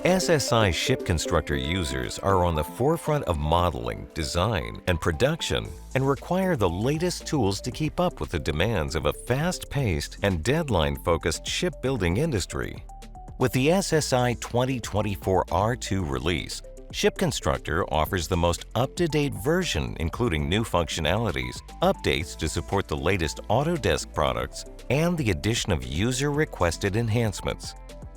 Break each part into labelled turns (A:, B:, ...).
A: SSI ShipConstructor users are on the forefront of modeling, design, and production and require the latest tools to keep up with the demands of a fast-paced and deadline-focused shipbuilding industry. With the SSI 2024 R2 release, ShipConstructor offers the most up-to-date version, including new functionalities, updates to support the latest Autodesk products, and the addition of user-requested enhancements.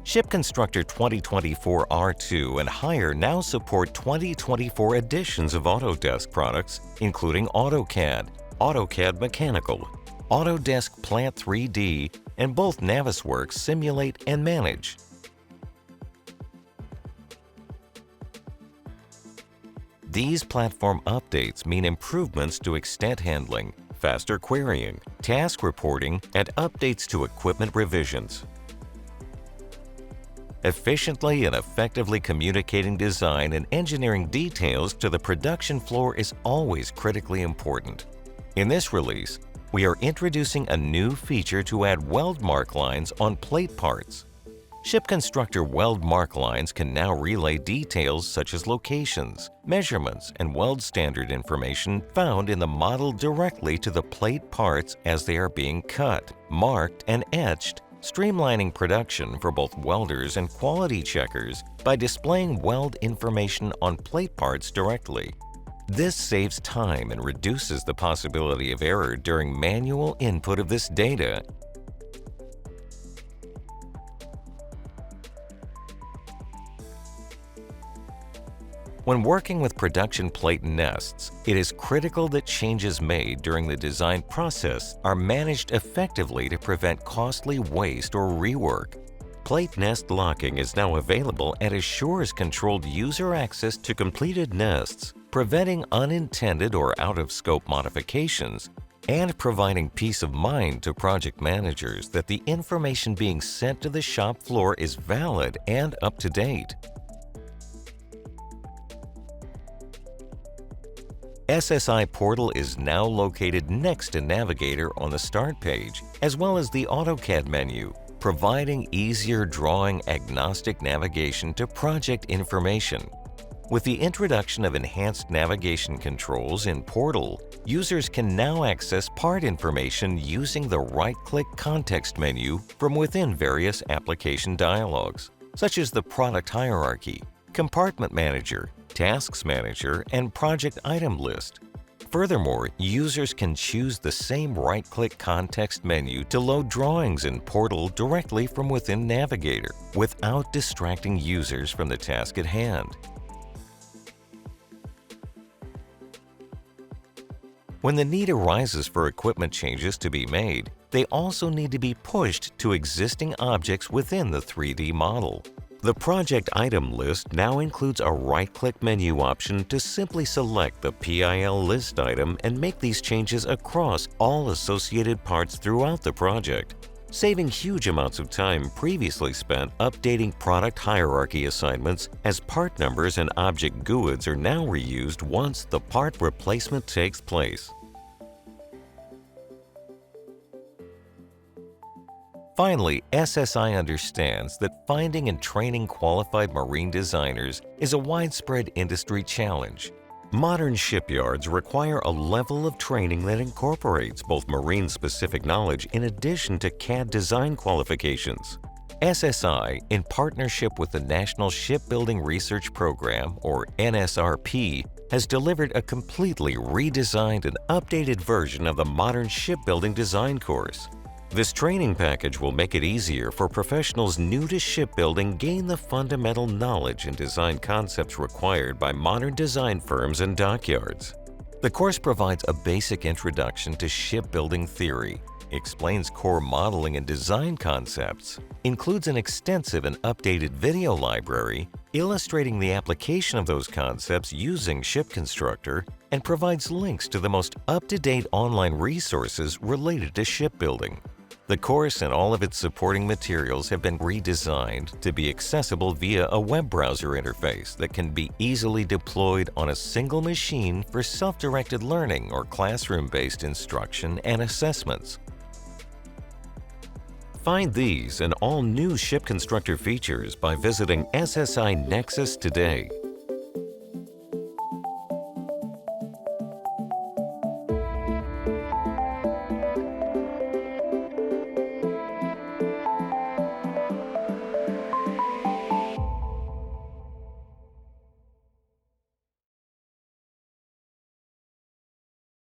A: ShipConstructor 2024 R2 and higher now support 2024 editions of Autodesk products, including AutoCAD, AutoCAD Mechanical, Autodesk Plant 3D, and both Navisworks simulate and manage. These platform updates mean improvements to extent handling, faster querying, task reporting, and updates to equipment revisions. Efficiently and effectively communicating design and engineering details to the production floor is always critically important. In this release, we are introducing a new feature to add weld mark lines on plate parts. ShipConstructor weld mark lines can now relay details such as locations, measurements, and weld standard information found in the model directly to the plate parts as they are being cut, marked, and etched, streamlining production for both welders and quality checkers by displaying weld information on plate parts directly. This saves time and reduces the possibility of error during manual input of this data. When working with production plate nests, it is critical that changes made during the design process are managed effectively to prevent costly waste or rework. Plate nest locking is now available and assures controlled user access to completed nests, preventing unintended or out-of-scope modifications, and providing peace of mind to project managers that the information being sent to the shop floor is valid and up to date. SSI Portal is now located next to Navigator on the Start page, as well as the AutoCAD menu, providing easier drawing-agnostic navigation to project information. With the introduction of enhanced navigation controls in Portal, users can now access part information using the right-click context menu from within various application dialogues, such as the Product Hierarchy, Compartment Manager, Tasks Manager, and Project Item List. Furthermore, users can choose the same right-click context menu to load drawings in Portal directly from within Navigator, without distracting users from the task at hand. When the need arises for equipment changes to be made, they also need to be pushed to existing objects within the 3D model. The Project Item List now includes a right-click menu option to simply select the PIL list item and make these changes across all associated parts throughout the project, saving huge amounts of time previously spent updating product hierarchy assignments, as part numbers and object GUIDs are now reused once the part replacement takes place. Finally, SSI understands that finding and training qualified marine designers is a widespread industry challenge. Modern shipyards require a level of training that incorporates both marine-specific knowledge in addition to CAD design qualifications. SSI, in partnership with the National Shipbuilding Research Program, or NSRP, has delivered a completely redesigned and updated version of the modern shipbuilding design course. This training package will make it easier for professionals new to shipbuilding gain the fundamental knowledge and design concepts required by modern design firms and dockyards. The course provides a basic introduction to shipbuilding theory, explains core modeling and design concepts, includes an extensive and updated video library illustrating the application of those concepts using ShipConstructor, and provides links to the most up-to-date online resources related to shipbuilding. The course and all of its supporting materials have been redesigned to be accessible via a web browser interface that can be easily deployed on a single machine for self-directed learning or classroom-based instruction and assessments. Find these and all new ShipConstructor features by visiting SSI Nexus today.